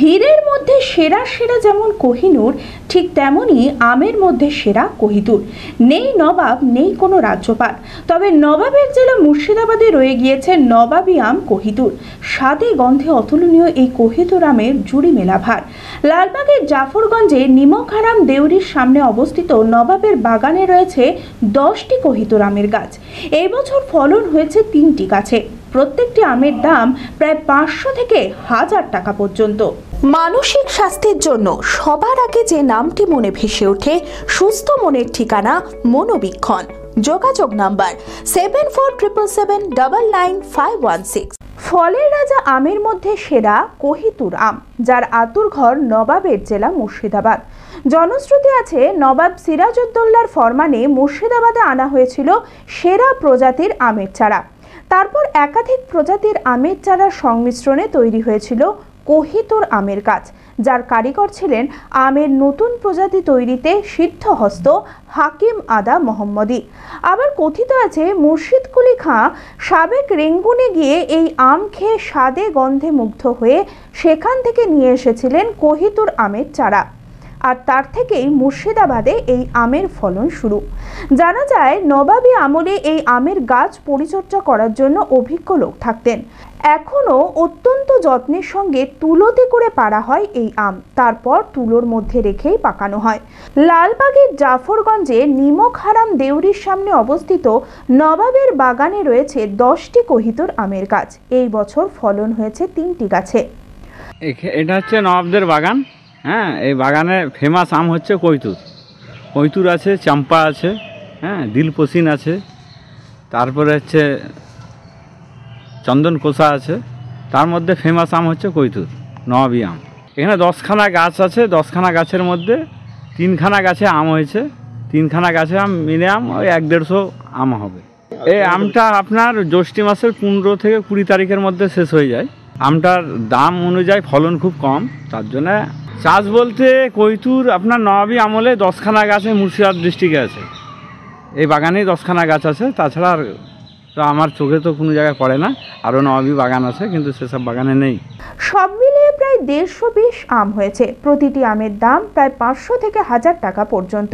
হীরের মধ্যে সেরা সেরা যেমন কোহিনূর, ঠিক তেমনই আমের মধ্যে সেরা কোহিতুর। নেই নবাব, নেই কোনো রাজ্যপাল, তবে নবাবের জেলা মুর্শিদাবাদে রয়ে গিয়েছে নবাবী আম কোহিতুর। স্বাদে গন্ধে অতুলনীয় এই কোহিতুর আমের জুড়ি মেলা ভার। লালবাগের জাফরগঞ্জে নিমকহারাম দেউরির সামনে অবস্থিত নবাবের বাগানে রয়েছে 10টি কোহিতুর আমের গাছ। এই বছর ফলন হয়েছে 3টি গাছে। প্রত্যেকটি আমের দাম প্রায় 500 থেকে 1000 টাকা পর্যন্ত। মানসিক স্বাস্থ্যের জন্য সবার আগে যে নামটি মনে ভেসে ওঠে, সুস্থ মনের ঠিকানা মনোবীক্ষণ। যোগাযোগ নাম্বার 7477799516। ফলের রাজা আমের মধ্যে সেরা কোহিতুর আম, যার আতুর ঘর নবাবের জেলা মুর্শিদাবাদ। জনশ্রুতি আছে, নবাব সিরাজউদ্দৌলার ফরমানে মুর্শিদাবাদে আনা হয়েছিল সেরা প্রজাতির আমের চারা। তারপর একাধিক প্রজাতির আমের চারার সংমিশ্রণে তৈরি হয়েছিল কোহিতুর আমের গাছ, যার কারিগর ছিলেন আমের নতুন প্রজাতি তৈরিতে সিদ্ধহস্ত হাকিম আদা মোহাম্মদী। আবার কথিত আছে, মুর্শিদ কুলি খাঁ সাবেক রেঙ্গুনে গিয়ে এই আম খেয়ে স্বাদে গন্ধে মুগ্ধ হয়ে সেখান থেকে নিয়ে এসেছিলেন কোহিতুর আমের চারা, আর তার থেকেই মুর্শিদাবাদে এই আমের ফলন শুরু। জানা যায়, নবাবী আমলে এই আমের গাছ পরিচর্যা করার জন্য অভিজ্ঞ লোক থাকতেন। এখনও অত্যন্ত যত্নের সঙ্গে তুলোতে করে পাড়া হয় এই আম, তারপর তুলোর মধ্যে রেখেই পাকানো হয়। লালবাগের জাফরগঞ্জে নিমকহারাম দেউরির সামনে অবস্থিত নবাবের বাগানে রয়েছে 10টি কোহিতুর আমের গাছ। এই বছর ফলন হয়েছে 3টি গাছে। এটা হচ্ছে নবাবদের বাগান। হ্যাঁ, এই বাগানে ফেমাস আম হচ্ছে কৈতুর। কৈতুর আছে, চাম্পা আছে, হ্যাঁ, দিলপসিন আছে, তারপরে হচ্ছে চন্দন কোষা আছে। তার মধ্যে ফেমাস আম হচ্ছে কৈতুর, নবাবী আম। এখানে 10খানা গাছ আছে। 10খানা গাছের মধ্যে 3খানা গাছে আম হয়েছে। 3খানা গাছে আম মিনিমাম ওই 1-150 আম হবে। এই আমটা আপনার জ্যৈষ্ঠী মাসের 15 থেকে 20 তারিখের মধ্যে শেষ হয়ে যায়। আমটার দাম অনুযায়ী ফলন খুব কম, তার জন্যে চাষ বলতে কৈতুর আপনার নবাবী আমলে 10খানা গাছে মুর্শিদাবাদ ডিস্ট্রিক্টে আছে। এই বাগানেই 10খানা গাছ আছে, তাছাড়া আর তো আমার চোখে তো কোনো জায়গায় পড়ে না। আরও নবাবী বাগান আছে, কিন্তু সেসব বাগানে নেই। সব মিলিয়ে প্রায় 150 আম হয়েছে। প্রতিটি আমের দাম প্রায় 500 থেকে 1000 টাকা পর্যন্ত,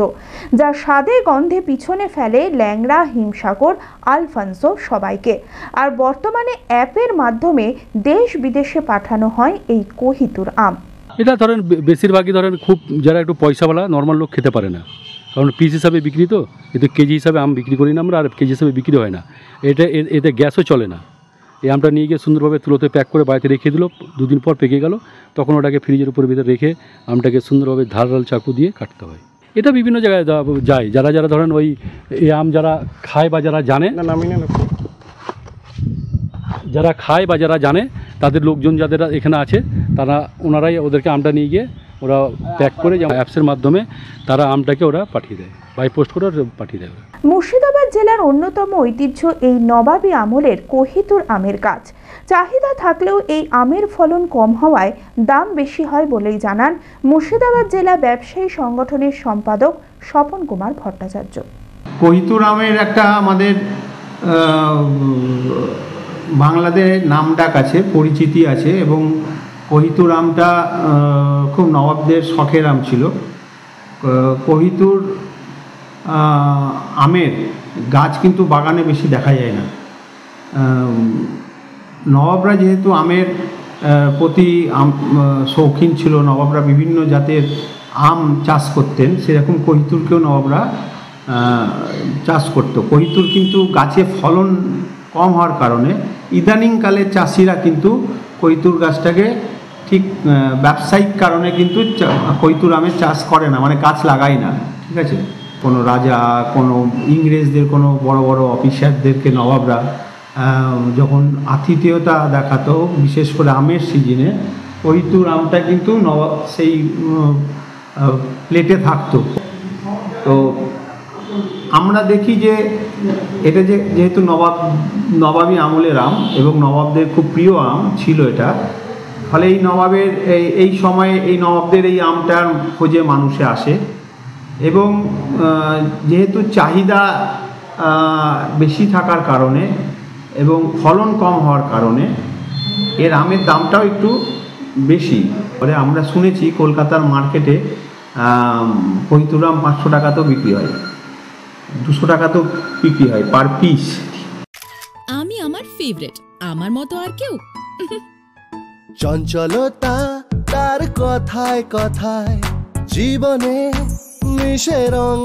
যা স্বাদে গন্ধে পিছনে ফেলে ল্যাংড়া, হিমসাগর, আলফানসো সবাইকে। আর বর্তমানে অ্যাপের মাধ্যমে দেশ বিদেশে পাঠানো হয় এই কোহিতুর আম। এটা ধরেন বেশিরভাগই ধরেন খুব যারা একটু পয়সাওয়ালা নর্মাল লোক খেতে পারে না, কারণ পিস হিসাবে বিক্রি, তো এতে কেজি হিসাবে আম বিক্রি করি না আমরা, আর কেজি হিসাবে বিক্রি হয় না। এতে গ্যাসও চলে না। এই আমটা নিয়ে গিয়ে সুন্দরভাবে তুলোতে প্যাক করে বাড়িতে রেখে দিল, 2 দিন পর পেকে গেল, তখন ওটাকে ফ্রিজের উপর ভিতরে রেখে আমটাকে সুন্দরভাবে ধারাল চাকু দিয়ে কাটতে হয়। এটা বিভিন্ন জায়গায় যায়। যারা ধরেন ওই এই আম যারা খায় বা যারা জানে, যারা খায় বা যারা জানে, তাদের লোকজন যাদের এখানে আছে, ওনারাই ওদেরকে আমটা নিয়ে গিয়ে ওরা প্যাক করে অ্যাপসের মাধ্যমে তারা আমটাকে ওরা পাঠিয়ে দেয়, বাই পোস্ট করে পাঠিয়ে দেয়। মুর্শিদাবাদ জেলার অন্যতম ঐতিহ্য এই নবাবী আমলের কোহিতুর আমের গাছ। চাহিদা থাকলেও এই আমের ফলন কম হওয়ায় দাম বেশি হয় বলেই জানান মুর্শিদাবাদ জেলা ব্যবসায়ী সংগঠনের সম্পাদক স্বপন কুমার ভট্টাচার্য। কোহিতুর আমের একটা আমাদের বাংলাদেশে নামডাক আছে, পরিচিতি আছে, এবং কোহিতুর আমটা খুব নবাবদের শখের আম ছিল। কোহিতুর আমের গাছ কিন্তু বাগানে বেশি দেখা যায় না। নবাবরা যেহেতু আমের প্রতি শৌখিন ছিল, নবাবরা বিভিন্ন জাতের আম চাষ করতেন, সেরকম কোহিতুরকেও নবাবরা চাষ করতো। কোহিতুর কিন্তু গাছে ফলন কম হওয়ার কারণে ইদানিংকালে চাষিরা কিন্তু কৈতুর গাছটাকে ঠিক ব্যবসায়িক কারণে কিন্তু কৈতুর আমের চাষ করে না, মানে গাছ লাগায় না। ঠিক আছে, কোনো রাজা, কোনো ইংরেজদের কোনো বড় বড় অফিসারদেরকে নবাবরা যখন আতিথেয়তা দেখাতো, বিশেষ করে আমের সিজনে, কৈতুর আমটা কিন্তু সেই প্লেটে থাকতো। তো আমরা দেখি যে এটা যেহেতু নবাবী আমলের আম এবং নবাবদের খুব প্রিয় আম ছিল এটা, ফলে এই নবাবের এই সময়ে এই নবাবদের এই আমটার খোঁজে মানুষে আসে, এবং যেহেতু চাহিদা বেশি থাকার কারণে এবং ফলন কম হওয়ার কারণে এর আমের দামটাও একটু বেশি। পরে আমরা শুনেছি কলকাতার মার্কেটে কহিতুর আম 500 টাকাতেও বিক্রি হয়, 200 টাকাতেও বিক্রি হয় পার পিস। আমি আমার ফেভারিট, আমার মতো আর কেউ। চঞ্চলতা তার কথায় কথায় জীবনে মিশে রঙ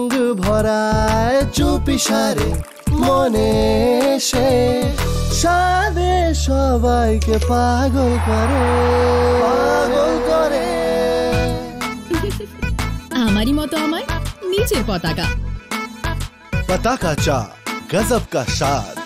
ভরায়, চুপি সারে মনে সে সাদে সবাইকে পাগল করে, পাগল করে। আমারই মতো আমার নিচের পতাকা। पताका चा गजब का स्वाद।